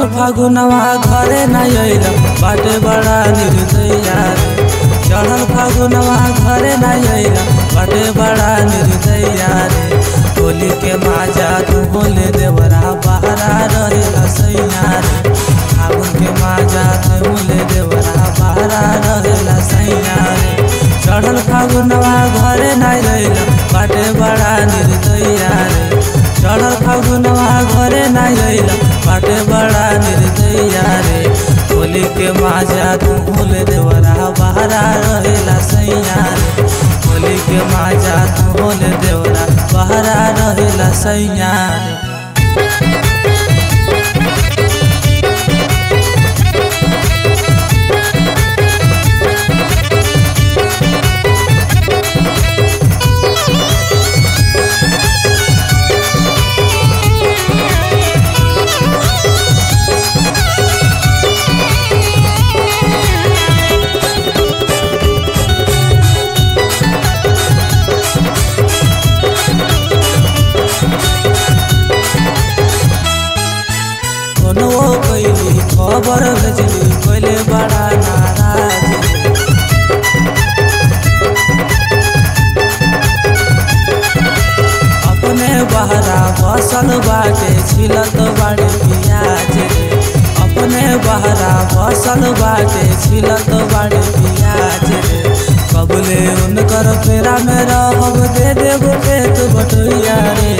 चढ़ल फागुनवा घरे न अइला बाटे बड़ा निर्दया रे। चढ़ल फागुनवा घरे न अइला बाटे बड़ा निर्दया रे। होली के माजा तू बोले देवरा बहरा रहेला सैया रे। फागुन के माजा तू बोले देवरा बहरा रहेला सैया रे। चढ़ल फागुनवा घरे न अइला बाटे बड़ा निर्दया रे। चढ़ल फागुनवा घरे न अइला बाटे बड़ा निर्दया रे। होली के माजा तू बोले देवरा बहरा रहेला सैया रे। होली के माजा तू बोले देवरा बहरा रहेला सैया रे। खबर भेजली पहले बड़ा नाराज अपने बहरा बसल बाटे छिलत बाड़े पियाज रे। अपने बहरा बसल बाटे छिलत बाड़े पियाज रे। कबले उनकर फेरा में रहब दे देव खेत बटैया रे।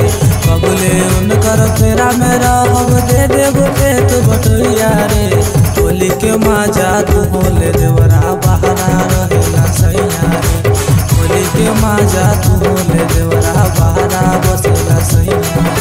कबले उनकर फेरा में रहब दे देव खेत बटैया रे। होली के माजा तू बोले देवरा बहरा रहेला सैया रे। होली के माजा तू बोले देवरा बहरा बसेला सैया।